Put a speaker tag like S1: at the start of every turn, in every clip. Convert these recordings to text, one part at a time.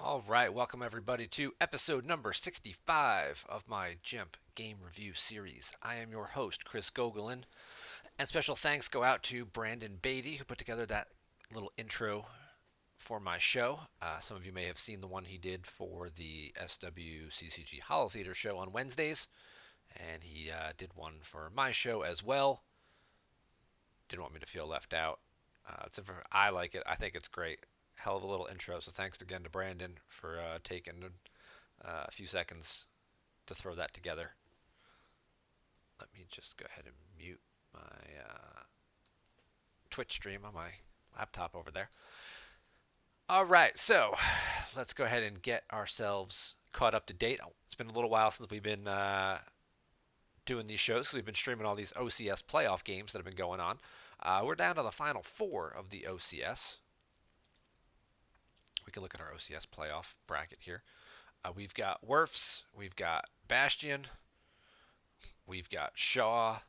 S1: All right, welcome everybody to episode number 65 of my GEMP game review series. I am your host, Chris Gogolin, and special thanks go out to Brandon Beatty, who put together that little intro for my show. Some of you may have seen the one he did for the SWCCG Holo Theater show on Wednesdays, and he did one for my show as well. Didn't want me to feel left out. I like it. I think it's great. Hell of a little intro. So thanks again to Brandon for taking a few seconds to throw that together. Let me just go ahead and mute my Twitch stream on my laptop over there. All right, so let's go ahead and get ourselves caught up to date. It's been a little while since we've been doing these shows. So we've been streaming all these OCS playoff games that have been going on. We're down to the final four of the OCS. We can look at our OCS playoff bracket here. We've got Werfs, we've got Bastion, we've got Shaw,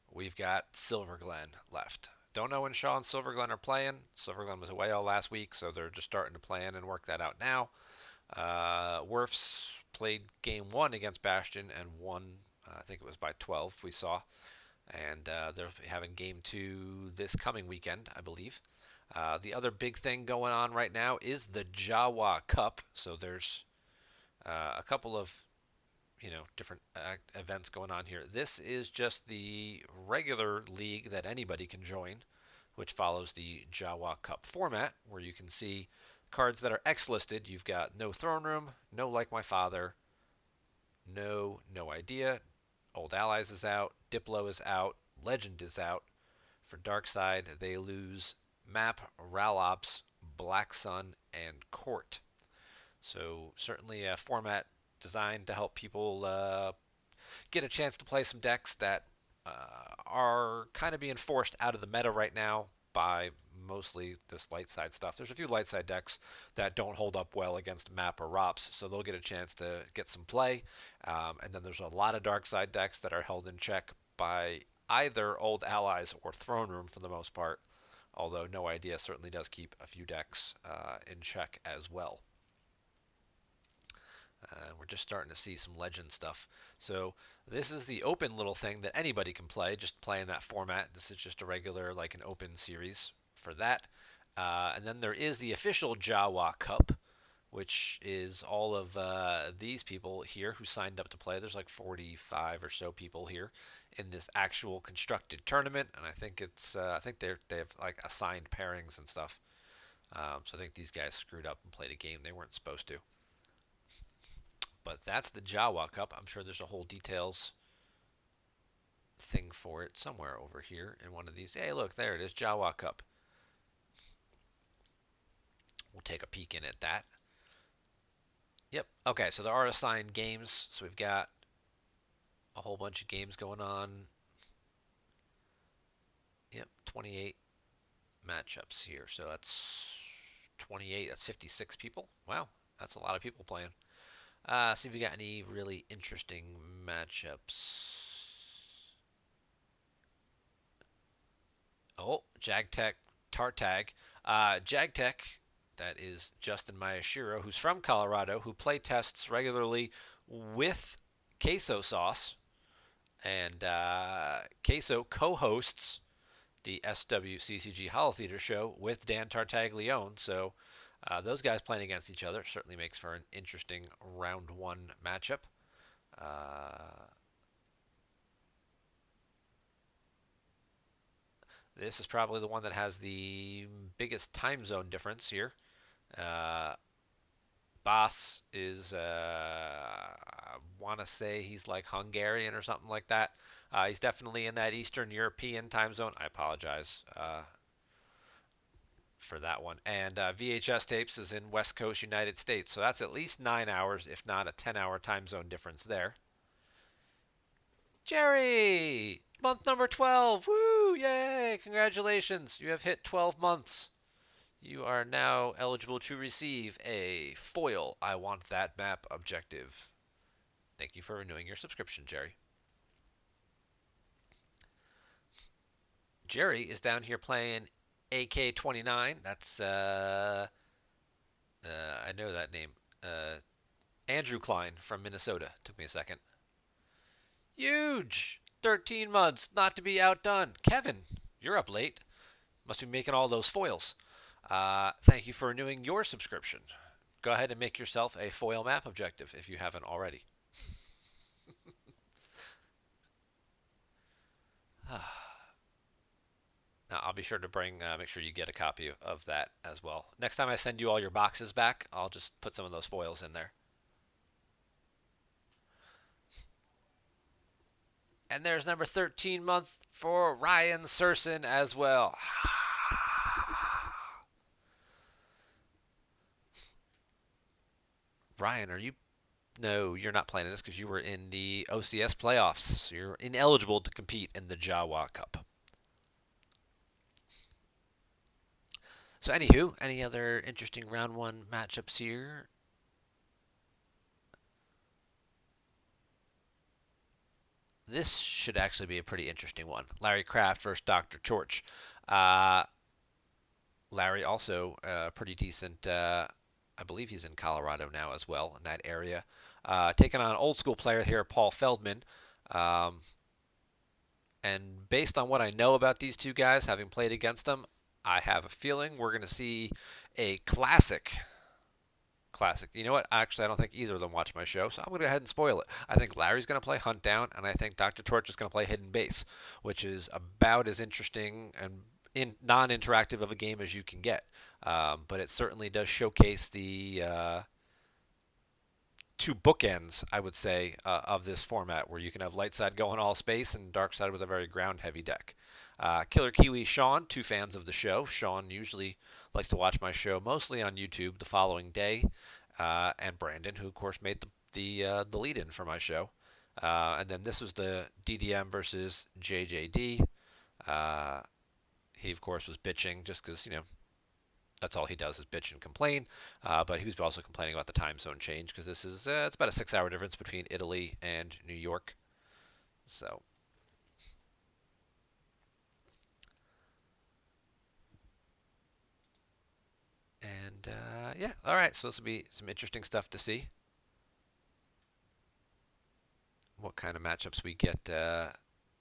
S1: we've got Silverglen left. Don't know when Shaw and Silverglen are playing. Silverglen was away all last week, so they're just starting to plan and work that out now. Werfs played game one against Bastion and won, I think it was by 12, we saw. And they're having game two this coming weekend, I believe. The other big thing going on right now is the Jawa Cup. So there's a couple of different events going on here. This is just the regular league that anybody can join, which follows the Jawa Cup format, where you can see cards that are X listed. You've got no Throne Room, no Like My Father, no Idea, Old Allies is out, Diplo is out, Legend is out. For Dark Side, they lose Map, Ralops, Black Sun, and Court. So certainly a format designed to help people get a chance to play some decks that are kind of being forced out of the meta right now by mostly this light side stuff. There's a few light side decks that don't hold up well against Map or Rops, so they'll get a chance to get some play. And then there's a lot of dark side decks that are held in check by either Old Allies or Throne Room for the most part, although No Idea certainly does keep a few decks in check as well. We're just starting to see some legend stuff. So this is the open little thing that anybody can play, just play in that format. This is just a regular, like an open series for that. And then there is the official Jawa Cup, which is all of these people here who signed up to play. There's like 45 or so people here in this actual constructed tournament, and I think they have like assigned pairings and stuff. So I think these guys screwed up and played a game they weren't supposed to. But that's the Jawa Cup. I'm sure there's a whole details thing for it somewhere over here in one of these. Hey, look, there it is, Jawa Cup. We'll take a peek in at that. Yep. Okay, so there are assigned games. So we've got a whole bunch of games going on. Yep, 28 matchups here. So that's 28. That's 56 people. Wow, that's a lot of people playing. See if we got any really interesting matchups. Oh, JagTech, Tartag. JagTech, that is Justin Mayashiro, who's from Colorado, who play tests regularly with queso sauce. And queso co-hosts the SWCCG Holo Theater show with Dan Tartaglione. So those guys playing against each other certainly makes for an interesting round one matchup. This is probably the one that has the biggest time zone difference here. Boss is, I want to say he's like Hungarian or something like that. He's definitely in that Eastern European time zone. I apologize for that one. And VHS Tapes is in West Coast United States. So that's at least 9 hours, if not a 10-hour time zone difference there. Jerry! Month number 12! Woo! Yay! Congratulations! You have hit 12 months. You are now eligible to receive a foil I Want That Map objective. Thank you for renewing your subscription, Jerry. Jerry is down here playing AK-29. That's I know that name. Andrew Klein from Minnesota. Took me a second. Huge! 13 months, not to be outdone. Kevin, you're up late. Must be making all those foils. Thank you for renewing your subscription. Go ahead and make yourself a foil map objective if you haven't already. Now, I'll be sure to make sure you get a copy of that as well. Next time I send you all your boxes back, I'll just put some of those foils in there. And there's number 13 month for Ryan Surson as well. Ryan, are you? No, you're not playing this because you were in the OCS playoffs. So you're ineligible to compete in the Jawa Cup. So, anywho, any other interesting round one matchups here? This should actually be a pretty interesting one. Larry Kraft versus Dr. Torch. Uh, Larry also pretty decent. I believe he's in Colorado now as well, in that area. Taking on an old school player here, Paul Feldman. Um, and based on what I know about these two guys, having played against them, I have a feeling we're going to see a classic. You know what? Actually, I don't think either of them watch my show, so I'm going to go ahead and spoil it. I think Larry's going to play Hunt Down, and I think Dr. Torch is going to play Hidden Base, which is about as interesting and non-interactive of a game as you can get. But it certainly does showcase the two bookends, I would say, of this format, where you can have light side going all space and dark side with a very ground-heavy deck. Killer Kiwi Sean, two fans of the show. Sean usually likes to watch my show mostly on YouTube the following day, and Brandon, who of course made the lead-in for my show. And then this was the DDM versus JJD. Uh, he of course was bitching just because that's all he does is bitch and complain. But he was also complaining about the time zone change because this is it's about a 6 hour difference between Italy and New York. So and yeah, all right. So this will be some interesting stuff to see. What kind of matchups we get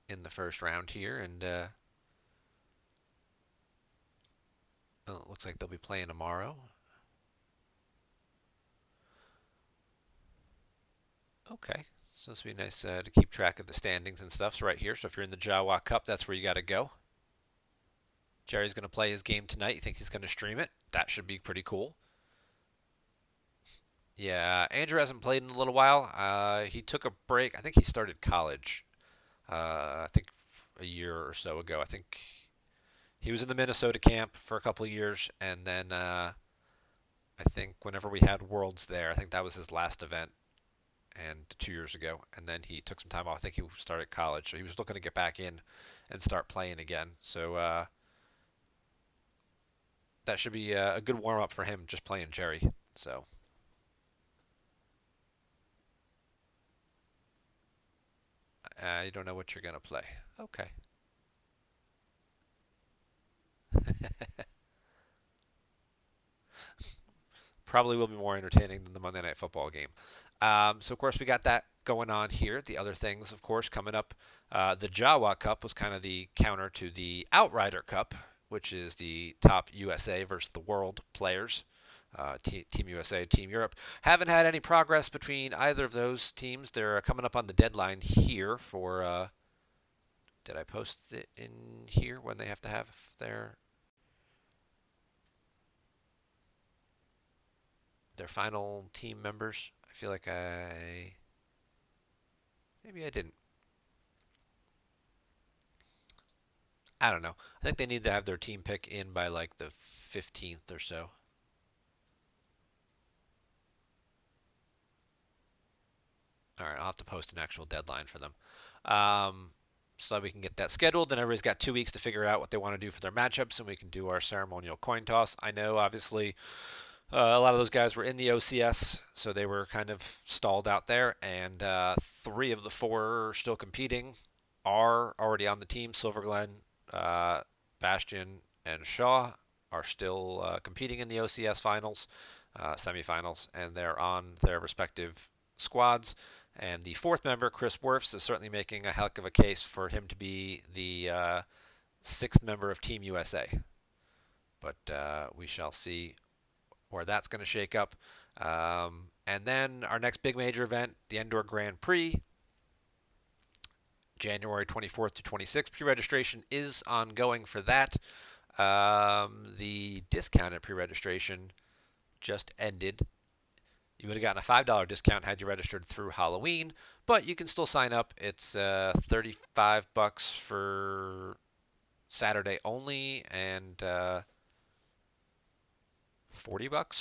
S1: in the first round here, and well, it looks like they'll be playing tomorrow. Okay, so this will be nice to keep track of the standings and stuff. So right here, so if you're in the Jawa Cup, that's where you got to go. Jerry's going to play his game tonight. You think he's going to stream it? That should be pretty cool. Yeah, Andrew hasn't played in a little while. He took a break. I think he started college. I think a year or so ago. I think he was in the Minnesota camp for a couple of years, and then I think whenever we had Worlds there, I think that was his last event, and 2 years ago. And then he took some time off. I think he started college, so he was looking to get back in and start playing again. So that should be a good warm up for him, just playing Jerry. So. You don't know what you're gonna play. Okay. Probably will be more entertaining than the Monday Night Football game. So of course we got that going on here. The other things, of course, coming up. The Jawa Cup was kind of the counter to the Outrider Cup, which is the top USA versus the world players. Team USA, Team Europe. Haven't had any progress between either of those teams. They're coming up on the deadline here for. Did I post it in here when they have to have their final team members? I feel like maybe I didn't. I don't know. I think they need to have their team pick in by like the 15th or so. All right, I'll have to post an actual deadline for them. So that we can get that scheduled. Then everybody's got 2 weeks to figure out what they want to do for their matchups, and we can do our ceremonial coin toss. I know, obviously, a lot of those guys were in the OCS, so they were kind of stalled out there, and 3 of the 4 are still competing, are already on the team. Silver Glen, Bastion, and Shaw are still competing in the OCS finals. semifinals, and they're on their respective squads. And the fourth member, Chris Werfs, is certainly making a heck of a case for him to be the sixth member of Team USA. But we shall see where that's going to shake up. And then our next big major event, the Indoor Grand Prix, January 24th to 26th. Pre-registration is ongoing for that. The discounted pre-registration just ended. You would have gotten a $5 discount had you registered through Halloween, but you can still sign up. It's $35 for Saturday only, and $40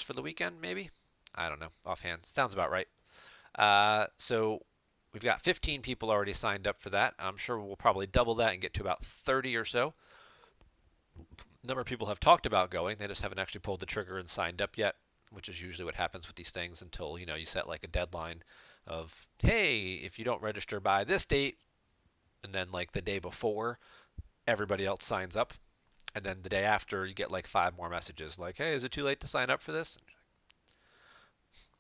S1: for the weekend, maybe. I don't know, offhand. Sounds about right. So we've got 15 people already signed up for that. I'm sure we'll probably double that and get to about 30 or so. A number of people have talked about going. They just haven't actually pulled the trigger and signed up yet, which is usually what happens with these things until, you set like a deadline of, hey, if you don't register by this date, and then like the day before, everybody else signs up. And then the day after, you get like 5 more messages like, hey, is it too late to sign up for this?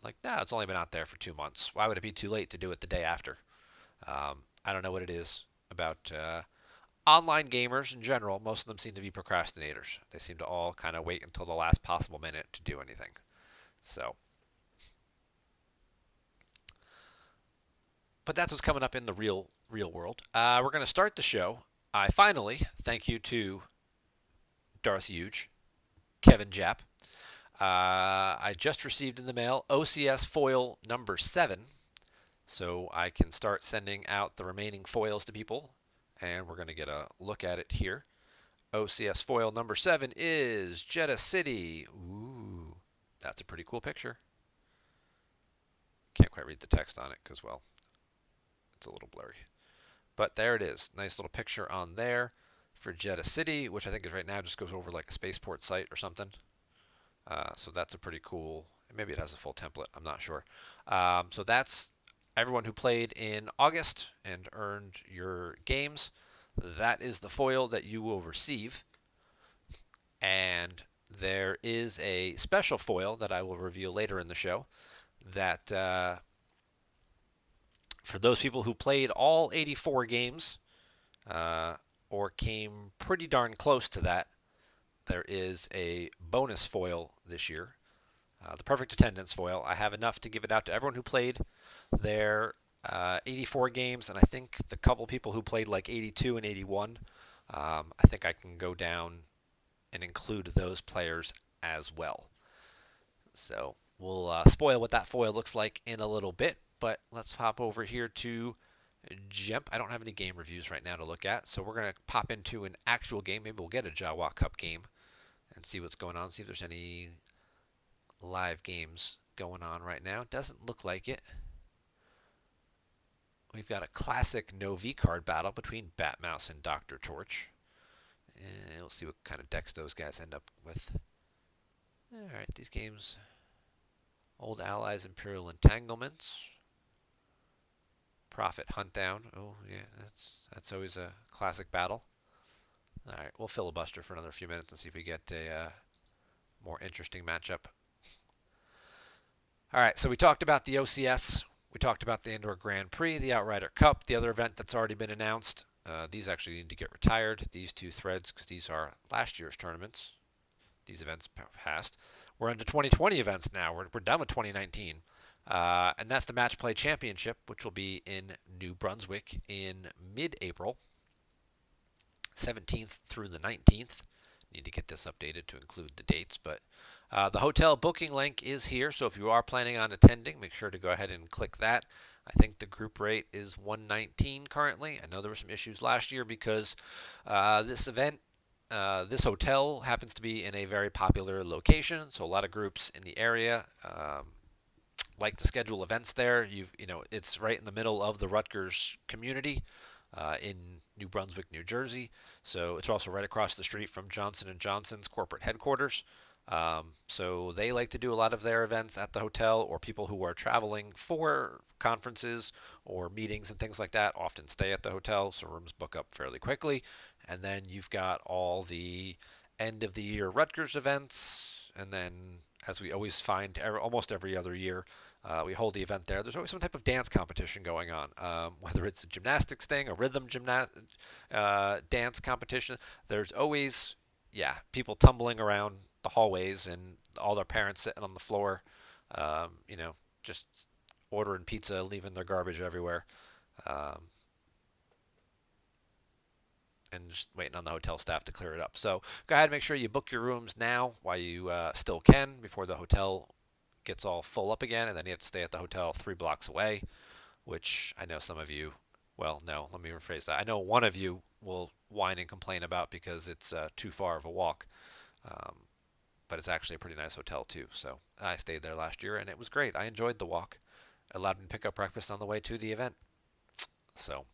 S1: Like, no, it's only been out there for 2 months. Why would it be too late to do it the day after? I don't know what it is about online gamers in general. Most of them seem to be procrastinators. They seem to all kind of wait until the last possible minute to do anything. So, but that's what's coming up in the real world. We're going to start the show. I finally, thank you to Darth Huge, Kevin Japp. I just received in the mail OCS foil number 7, so I can start sending out the remaining foils to people, and we're going to get a look at it here. OCS foil number 7 is Jeddah City. Ooh, that's a pretty cool picture. Can't quite read the text on it because, well, it's a little blurry. But there it is. Nice little picture on there for Jeddah City, which I think is right now just goes over like a spaceport site or something. So that's a pretty cool. Maybe it has a full template. I'm not sure. So that's everyone who played in August and earned your games. That is the foil that you will receive. And there is a special foil that I will reveal later in the show that for those people who played all 84 games or came pretty darn close to that, there is a bonus foil this year, the perfect attendance foil. I have enough to give it out to everyone who played their 84 games, and I think the couple people who played like 82 and 81, I think I can go down and include those players as well. So we'll spoil what that foil looks like in a little bit, but let's hop over here to GEMP. I don't have any game reviews right now to look at, so we're going to pop into an actual game. Maybe we'll get a Jawa Cup game and see what's going on, see if there's any live games going on right now. Doesn't look like it. We've got a classic no V-card battle between Batmouse and Dr. Torch. And we'll see what kind of decks those guys end up with. Alright, these games. Old Allies Imperial Entanglements. Prophet Huntdown. Oh, yeah, that's always a classic battle. Alright, we'll filibuster for another few minutes and see if we get a more interesting matchup. Alright, so we talked about the OCS. We talked about the Indoor Grand Prix, the Outrider Cup, the other event that's already been announced. These actually need to get retired, these 2 threads, because these are last year's tournaments. These events passed. We're into 2020 events now. We're done with 2019. And that's the Match Play Championship, which will be in New Brunswick in mid-April, 17th through the 19th. Need to get this updated to include the dates, but the hotel booking link is here, so if you are planning on attending, make sure to go ahead and click that. I think the group rate is $119 currently. I know there were some issues last year because this event, this hotel happens to be in a very popular location, so a lot of groups in the area like to schedule events there. It's right in the middle of the Rutgers community in New Brunswick, New Jersey. So it's also right across the street from Johnson & Johnson's corporate headquarters. So they like to do a lot of their events at the hotel, or people who are traveling for conferences or meetings and things like that often stay at the hotel, so rooms book up fairly quickly. And then you've got all the end of the year Rutgers events, and then as we always find almost every other year, we hold the event there. There's always some type of dance competition going on, whether it's a gymnastics thing, a rhythm dance competition. There's always, yeah, people tumbling around the hallways and all their parents sitting on the floor, you know, just ordering pizza, leaving their garbage everywhere, um, and just waiting on the hotel staff to clear it up. So go ahead and make sure you book your rooms now while you still can before the hotel gets all full up again, and then you have to stay at the hotel 3 blocks away, which I know some of you, well, no, let me rephrase that. I know one of you will whine and complain about because it's too far of a walk, um, but it's actually a pretty nice hotel too. So I stayed there last year, and it was great. I enjoyed the walk. It allowed me to pick up breakfast on the way to the event. So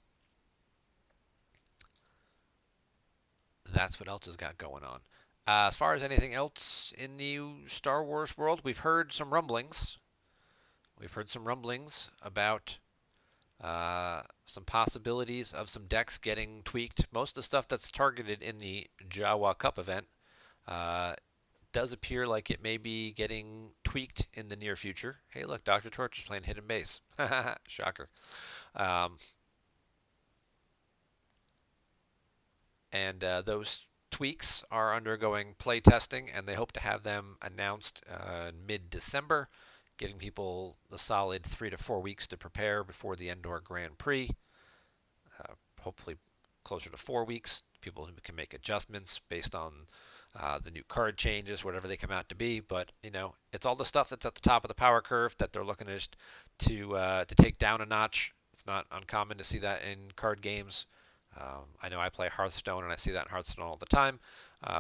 S1: that's what else has got going on. As far as anything else in the Star Wars world, we've heard some rumblings. We've heard some rumblings about some possibilities of some decks getting tweaked. Most of the stuff that's targeted in the Jawa Cup event uh, does appear like it may be getting tweaked in the near future. Hey, look, Dr. Torch is playing hidden base. Shocker. Um, and those tweaks are undergoing play testing, and they hope to have them announced mid-December, giving people a solid 3 to 4 weeks to prepare before the Endor Grand Prix. Hopefully closer to 4 weeks. People can make adjustments based on the new card changes, whatever they come out to be. But it's all the stuff that's at the top of the power curve that they're looking to take down a notch. It's not uncommon to see that in card games. I know I play Hearthstone, and I see that in Hearthstone all the time.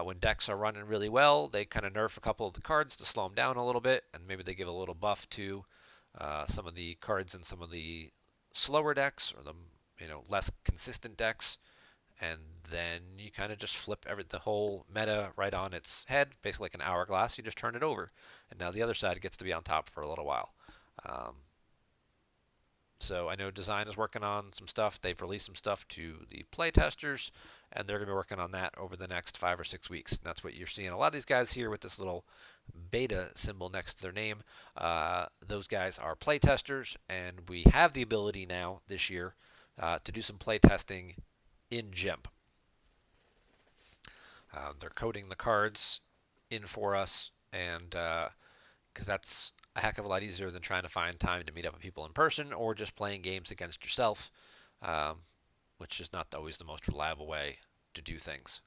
S1: When decks are running really well, they kind of nerf a couple of the cards to slow them down a little bit, and maybe they give a little buff to some of the cards in some of the slower decks or the less consistent decks, and then you kind of just flip the whole meta right on its head, basically like an hourglass. You just turn it over, and now the other side gets to be on top for a little while. So I know Design is working on some stuff. They've released some stuff to the playtesters, and they're going to be working on that over the next 5 or 6 weeks. And that's what you're seeing. A lot of these guys here with this little beta symbol next to their name, those guys are playtesters, and we have the ability now this year to do some playtesting in GEMP. They're coding the cards in for us, and because that's a heck of a lot easier than trying to find time to meet up with people in person or just playing games against yourself, which is not always the most reliable way to do things.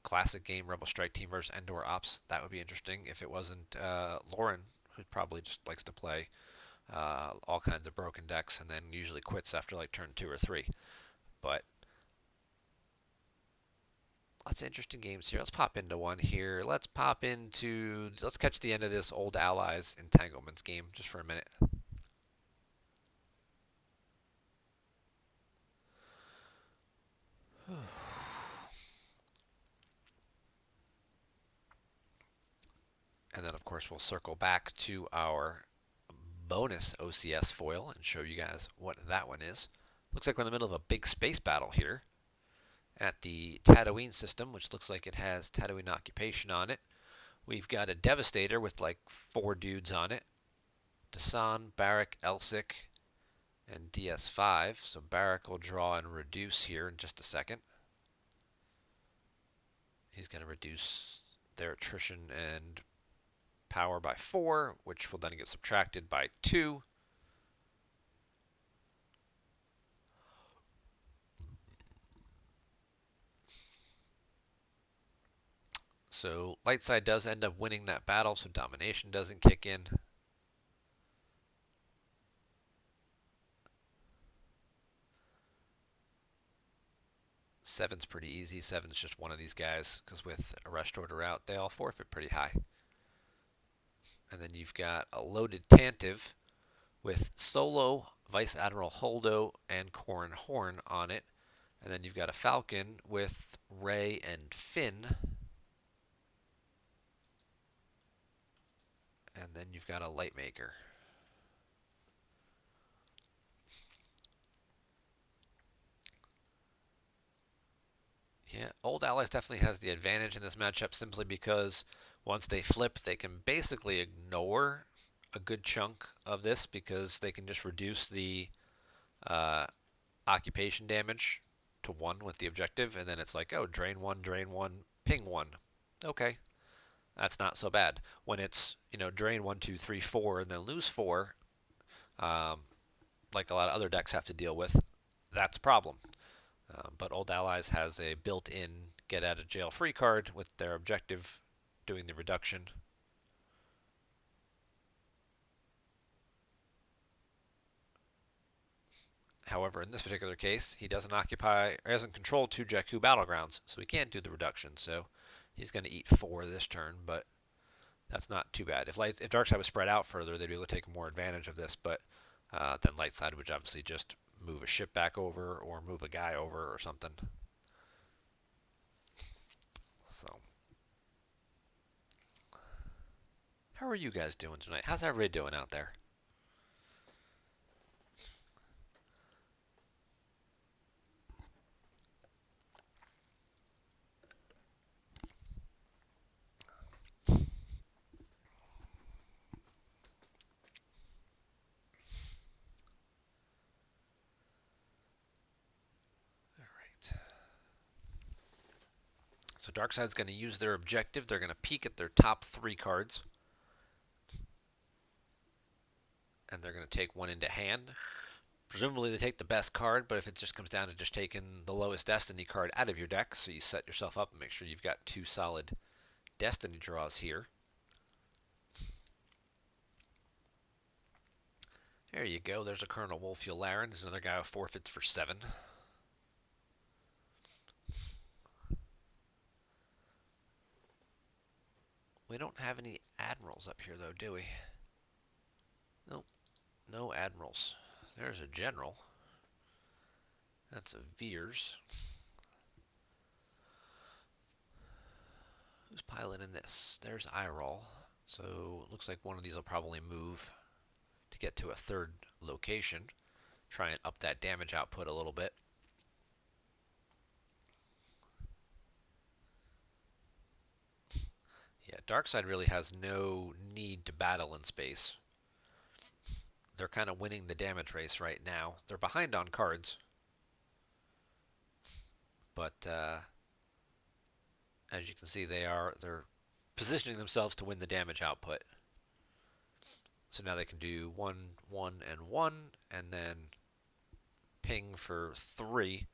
S1: Classic game, Rebel Strike Team versus Endor Ops. That would be interesting if it wasn't Lauren, who probably just likes to play all kinds of broken decks and then usually quits after like turn 2 or 3. But lots of interesting games here. Let's pop into one here. Let's catch the end of this Old Allies Entanglements game just for a minute. And then, of course, we'll circle back to our bonus OCS foil and show you guys what that one is. Looks like we're in the middle of a big space battle here at the Tatooine system, which looks like it has Tatooine occupation on it. We've got a Devastator with like 4 dudes on it. Dasan, Barrack, Elsic, and DS5. So Barrack will draw and reduce here in just a second. He's going to reduce their attrition and power by 4, which will then get subtracted by 2. So Lightside does end up winning that battle, so domination doesn't kick in. Seven's pretty easy. Seven's just one of these guys, because with Arrest Order out, they all forfeit pretty high. And then you've got a loaded Tantive with Solo, Vice Admiral Holdo, and Corran Horn on it. And then you've got a Falcon with Rey and Finn. And then you've got a Lightmaker. Yeah, Old Allies definitely has the advantage in this matchup simply because once they flip, they can basically ignore a good chunk of this because they can just reduce the uh, occupation damage to 1 with the objective, and then it's like, oh, drain 1, ping 1. Okay, that's not so bad. When it's, drain 1, 2, 3, 4, and then lose 4, um, like a lot of other decks have to deal with, that's a problem. But Old Allies has a built-in get out of jail free card with their objective doing the reduction. However, in this particular case, he doesn't control 2 Jakku battlegrounds, so he can't do the reduction. So he's going to eat 4 this turn, but that's not too bad. If Darkside was spread out further, they'd be able to take more advantage of this, but then Lightside would obviously just move a ship back over or move a guy over or something. So, how are you guys doing tonight? How's everybody doing out there? All right. So Darkside's going to use their objective. They're going to peek at their top 3 cards. And they're going to take 1 into hand. Presumably they take the best card, but if it just comes down to just taking the lowest Destiny card out of your deck, so you set yourself up and make sure you've got 2 solid Destiny draws here. There you go. There's a Colonel Wolfule Laren. There's another guy with forfeits for 7. We don't have any admirals up here, though, do we? Nope. No admirals. There's a general. That's a Veers. Who's piloting this? There's Irol. So it looks like one of these will probably move to get to a 3rd location. Try and up that damage output a little bit. Yeah, Darkside really has no need to battle in space. They're kind of winning the damage race right now. They're behind on cards, but as you can see, they're positioning themselves to win the damage output. So now they can do 1, 1, and 1, and then ping for 3.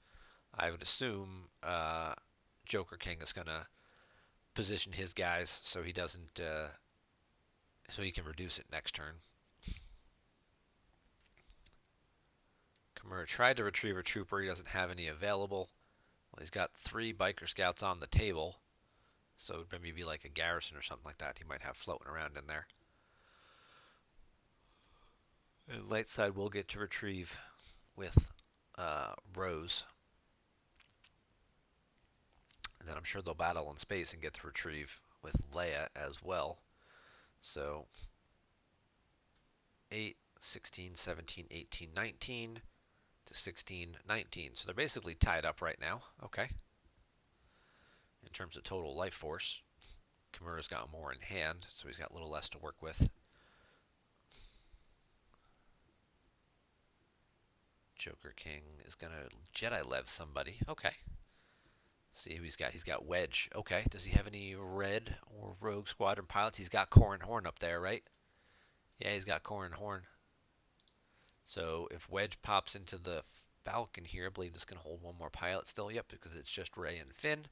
S1: I would assume Joker King is going to position his guys so he doesn't, so he can reduce it next turn. Kimura tried to retrieve a trooper. He doesn't have any available. Well, he's got 3 biker scouts on the table, so it would maybe be like a garrison or something like that he might have floating around in there. And Lightside will get to retrieve with Rose. And then I'm sure they'll battle in space and get to retrieve with Leia as well. So 8, 16, 17, 18, 19 to 16, 19. So they're basically tied up right now. Okay. In terms of total life force, Kimura's got more in hand, so he's got a little less to work with. Joker King is going to Jedi Lev somebody. Okay. See who he's got. He's got Wedge. Okay. Does he have any Red or Rogue Squadron pilots? He's got Corran Horn up there, right? Yeah, he's got Corran Horn. So if Wedge pops into the Falcon here, I believe this can hold 1 more pilot still. Yep, because it's just Rey and Finn.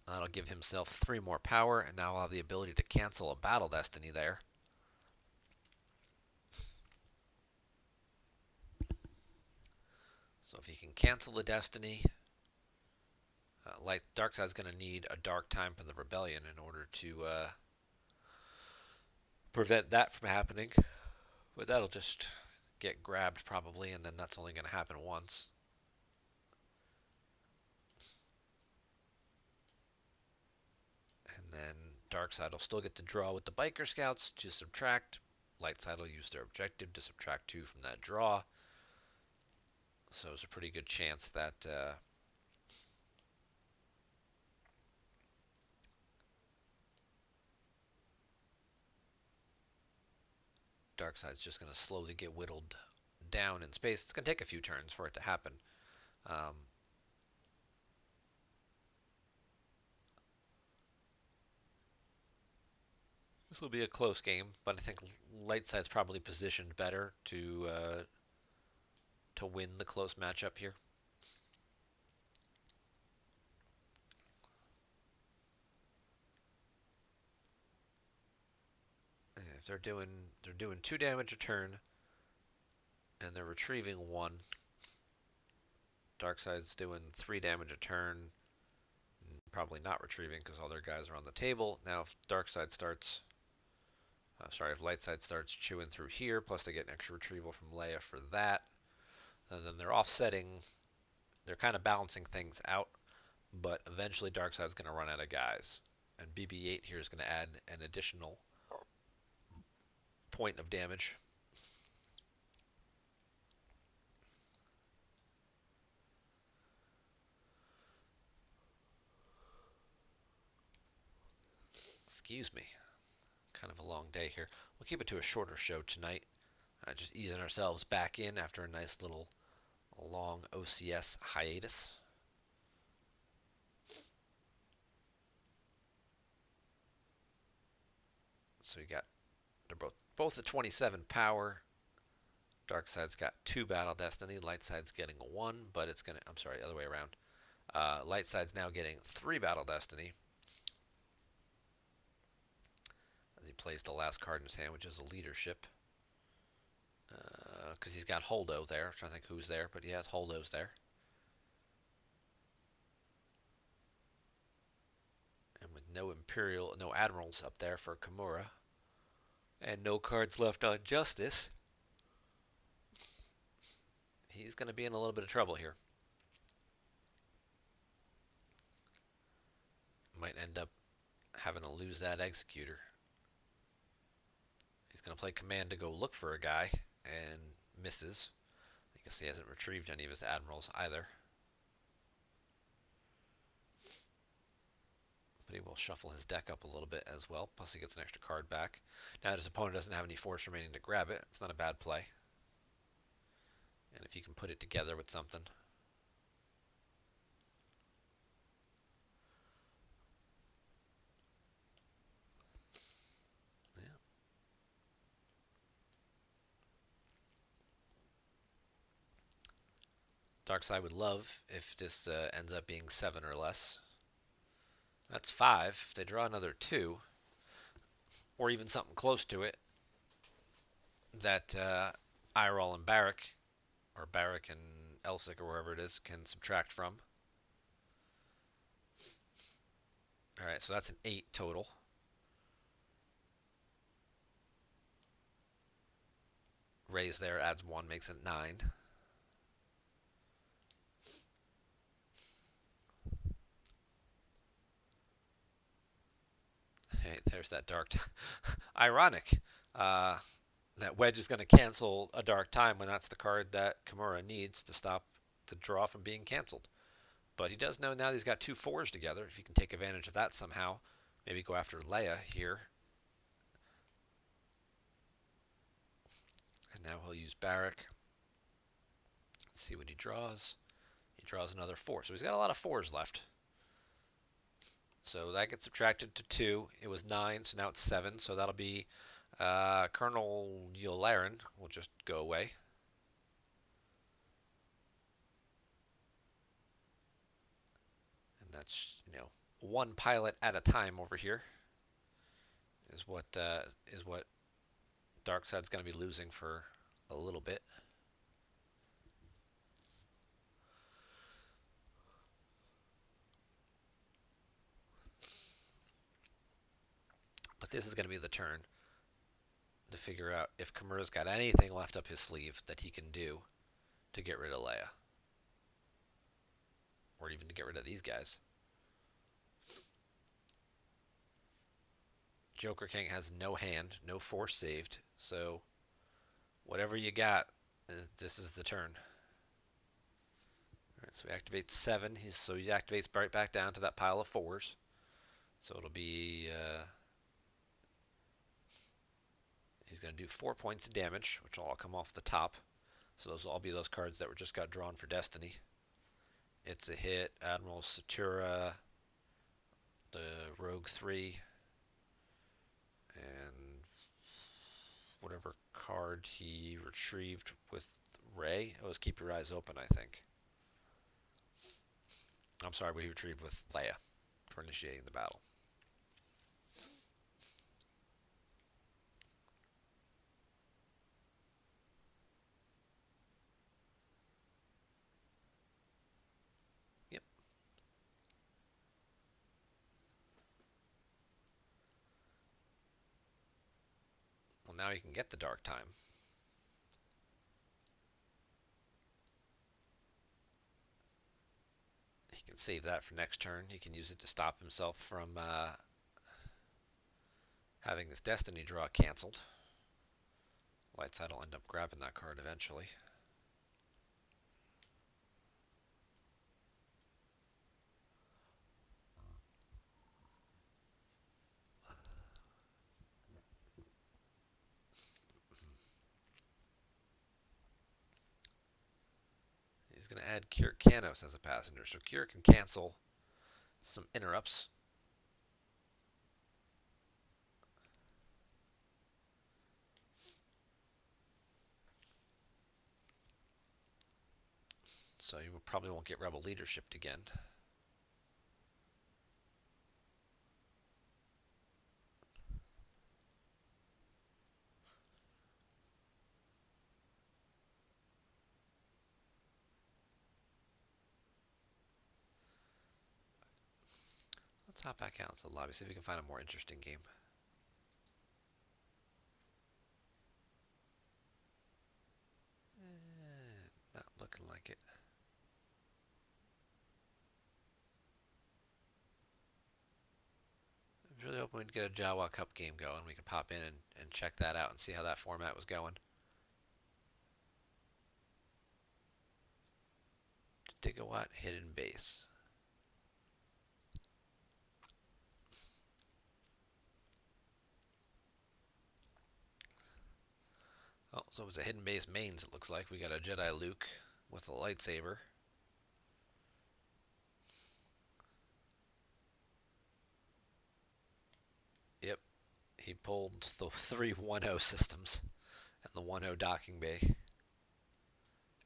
S1: That'll give himself 3 more power, and now I'll have the ability to cancel a Battle Destiny there. So if he can cancel a Destiny, Darkside's going to need a Dark Time for the Rebellion in order to prevent that from happening. But that'll just get grabbed probably, and then that's only going to happen once. And then Darkside will still get to draw with the Biker Scouts to subtract. Lightside will use their objective to subtract 2 from that draw. So it's a pretty good chance that Darkseid's just going to slowly get whittled down in space. It's going to take a few turns for it to happen. This will be a close game, but I think Lightside's probably positioned better to win the close matchup here. If they're doing 2 damage a turn, and they're retrieving 1. Darkside's doing 3 damage a turn, probably not retrieving because all their guys are on the table. Now, if Darkside starts, if Lightside starts chewing through here, plus they get an extra retrieval from Leia for that, and then they're offsetting. They're kind of balancing things out, but eventually Darkside's going to run out of guys, and BB-8 here is going to add an additional point of damage. Excuse me. Kind of a long day here. We'll keep it to a shorter show tonight. Just easing ourselves back in after a nice little long OCS hiatus. So you got, they're both at 27 power. Darkside's got 2 Battle Destiny. Lightside's getting 1, but it's gonna. I'm sorry, other way around. Lightside's now getting 3 Battle Destiny. As he plays the last card in his hand, which is a leadership. Because he's got Holdo there. I'm trying to think who's there, but he has Holdo's there. And with no admirals up there for Kimura, and no cards left on Justice, he's going to be in a little bit of trouble here. Might end up having to lose that Executor. He's going to play Command to go look for a guy, and misses. I guess he hasn't retrieved any of his admirals either. But he will shuffle his deck up a little bit as well, plus he gets an extra card back. Now his opponent doesn't have any force remaining to grab it. It's not a bad play. And if you can put it together with something. Yeah. Darkside would love if this ends up being 7 or less. That's 5. If they draw another 2, or even something close to it, that Irol and Barrick, or Barrick and Elsic, or wherever it is, can subtract from. Alright, so that's an 8 total. Raise there, adds 1, makes it 9. Hey, there's that dark. Ironic. That Wedge is going to cancel a Dark Time when that's the card that Kimura needs to stop the draw from being canceled. But he does know now that he's got 2 4s together. If he can take advantage of that somehow, maybe go after Leia here. And now he'll use Barrick. Let's see what he draws. He draws another 4. So he's got a lot of 4s left. So that gets subtracted to 2. It was 9, so now it's 7. So that'll be Colonel Yularen will just go away. And that's, 1 pilot at a time over here is what Darkside's going to be losing for a little bit. But this is going to be the turn to figure out if Kimura's got anything left up his sleeve that he can do to get rid of Leia. Or even to get rid of these guys. Joker King has no hand, no force saved, so whatever you got, this is the turn. Alright, so he activates 7, so he activates right back down to that pile of 4s. So it'll be, He's going to do 4 points of damage, which will all come off the top. So those will all be those cards that were just got drawn for Destiny. It's a hit. Admiral Satura, the Rogue 3, and whatever card he retrieved with Ray. It was Keep Your Eyes Open, I think. I'm sorry, but he retrieved with Leia for initiating the battle. Yep. Well, now you can get the Dark Time. He can save that for next turn. He can use it to stop himself from having his Destiny draw canceled. Lightside will end up grabbing that card eventually. He's going to add Kier Canos as a passenger, so Kier can cancel some interrupts. So you probably won't get Rebel Leadership again. Let's hop back out into the lobby, see if we can find a more interesting game. Not looking like it. I was really hoping we'd get a Jawa Cup game going. We could pop in and check that out and see how that format was going. Gigawatt Hidden Base. Oh, so it's a Hidden Base mains, it looks like. We got a Jedi Luke with a lightsaber. Yep, he pulled the 3 1-0 systems and the 1-0 docking bay.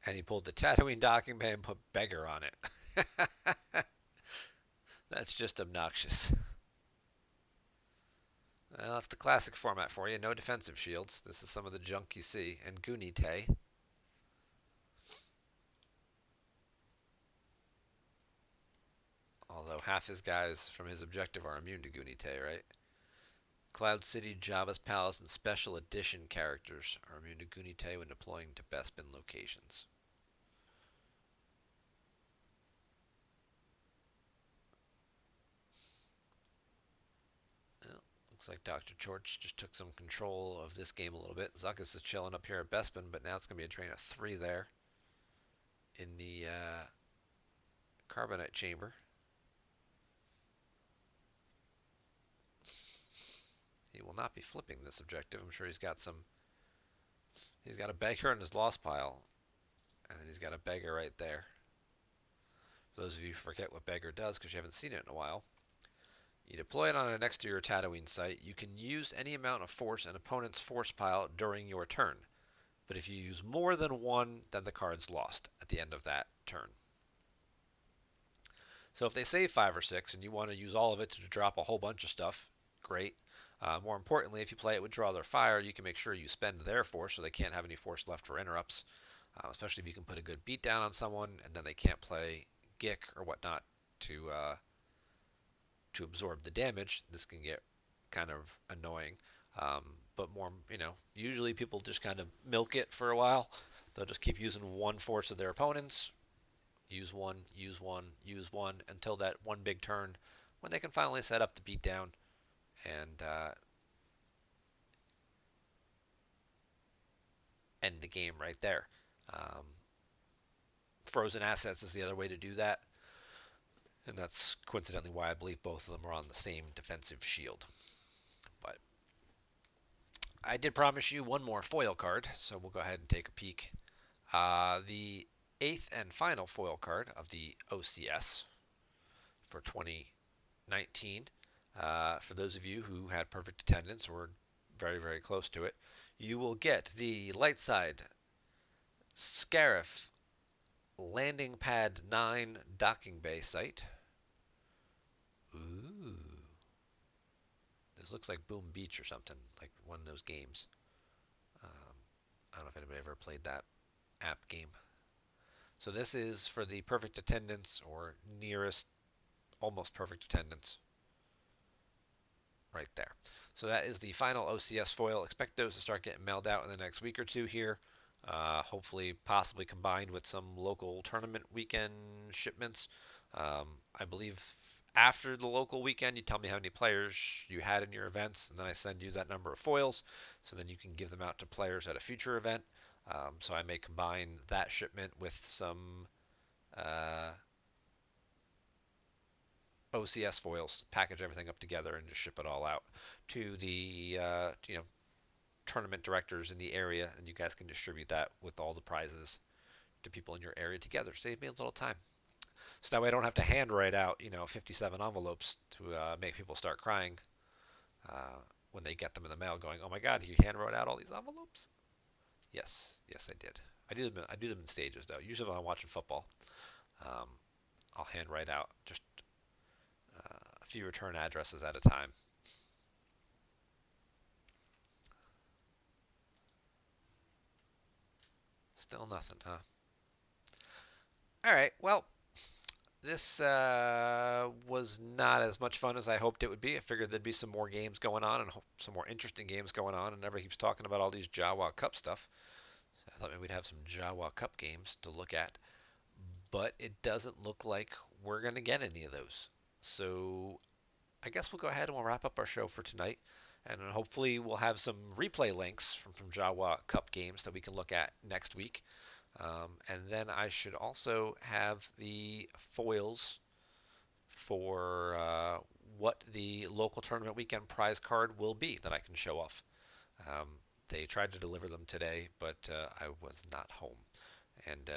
S1: And he pulled the Tatooine docking bay and put Beggar on it. That's just obnoxious. Well, that's the classic format for you. No defensive shields. This is some of the junk you see. And Gunite. Although half his guys from his objective are immune to Gunite, right? Cloud City, Jabba's Palace, and Special Edition characters are immune to Gunite when deploying to Bespin locations. Well, looks like Dr. Chorch just took some control of this game a little bit. Zuckuss is chilling up here at Bespin, but now it's going to be a train of 3 there in the Carbonite Chamber. He will not be flipping this objective. I'm sure he's got some. He's got a beggar in his lost pile, and then he's got a beggar right there. For those of you who forget what beggar does because you haven't seen it in a while, you deploy it on an exterior Tatooine site. You can use any amount of force an opponent's force pile during your turn, but if you use more than one, then the card's lost at the end of that turn. So if they save 5 or 6 and you want to use all of it to drop a whole bunch of stuff, great. More importantly, if you play it with Draw Their Fire, you can make sure you spend their force so they can't have any force left for interrupts, especially if you can put a good beat down on someone and then they can't play Gick or whatnot to absorb the damage. This can get kind of annoying. But more, usually people just kind of milk it for a while. They'll just keep using one force of their opponents, use one, use one, use one, until that one big turn when they can finally set up the beatdown and end the game right there. Frozen assets is the other way to do that, and that's coincidentally why I believe both of them are on the same defensive shield. But I did promise you one more foil card, so we'll go ahead and take a peek. The eighth and final foil card of the OCS for 2019. For those of you who had perfect attendance or very, very close to it, you will get the Lightside Scarif Landing Pad 9 Docking Bay site. Ooh. This looks like Boom Beach or something, like one of those games. Um, I don't know if anybody ever played that app game. So this is for the perfect attendance or nearest almost perfect attendance right there. So that is the final OCS foil. Expect those to start getting mailed out in the next week or two here. Hopefully, possibly combined with some local tournament weekend shipments. I believe after the local weekend, you tell me how many players you had in your events, and then I send you that number of foils, so then you can give them out to players at a future event. So I may combine that shipment with some uh, OCS foils, package everything up together, and just ship it all out to the tournament directors in the area, and you guys can distribute that with all the prizes to people in your area together. Save me a little time, so that way I don't have to handwrite out 57 envelopes to make people start crying when they get them in the mail, going, "Oh my God, you handwrote out all these envelopes?" Yes, yes, I did. I do them in stages though. Usually when I'm watching football, um, I'll handwrite out just a few return addresses at a time. Still nothing, huh? All right. Well, this was not as much fun as I hoped it would be. I figured there'd be some more games going on and some more interesting games going on, and everybody keeps talking about all these Jawa Cup stuff. So I thought maybe we'd have some Jawa Cup games to look at, but it doesn't look like we're going to get any of those. So I guess we'll go ahead and we'll wrap up our show for tonight. And hopefully we'll have some replay links from Jawa Cup games that we can look at next week. And then I should also have the foils for what the local tournament weekend prize card will be that I can show off. Um, they tried to deliver them today, but I was not home. And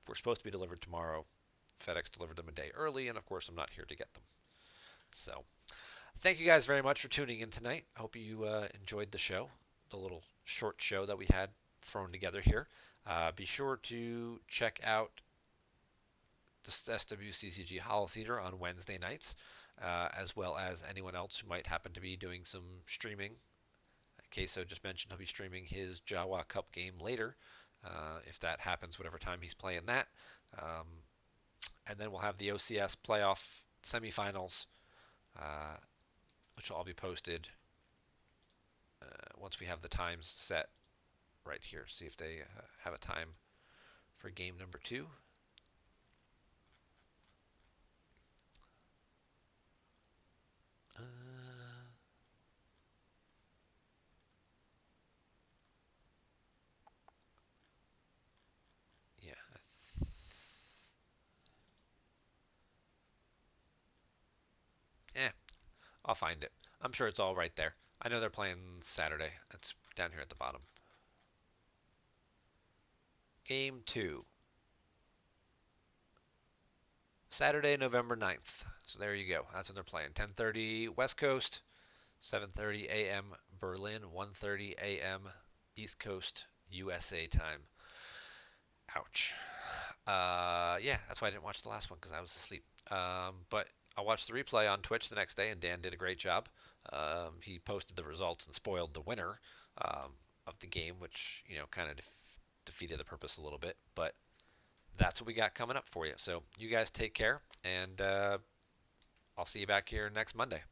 S1: we're supposed to be delivered tomorrow. FedEx delivered them a day early, and of course, I'm not here to get them. So, thank you guys very much for tuning in tonight. I hope you enjoyed the show, the little short show that we had thrown together here. Be sure to check out the SWCCG Holo Theater on Wednesday nights, as well as anyone else who might happen to be doing some streaming. Queso just mentioned he'll be streaming his Jawa Cup game later, if that happens, whatever time he's playing that. Um, and then we'll have the OCS playoff semifinals, uh, which will all be posted once we have the times set right here. See if they have a time for game number 2. Uh, yeah. I'll find it. I'm sure it's all right there. I know they're playing Saturday. It's down here at the bottom. Game 2. Saturday, November 9th. So there you go. That's when they're playing. 10:30 West Coast, 7:30 a.m. Berlin, 1:30 a.m. East Coast USA time. Ouch. Yeah, that's why I didn't watch the last one because I was asleep. But I watched the replay on Twitch the next day, and Dan did a great job. He posted the results and spoiled the winner of the game, which kind of defeated the purpose a little bit. But that's what we got coming up for you. So you guys take care, and I'll see you back here next Monday.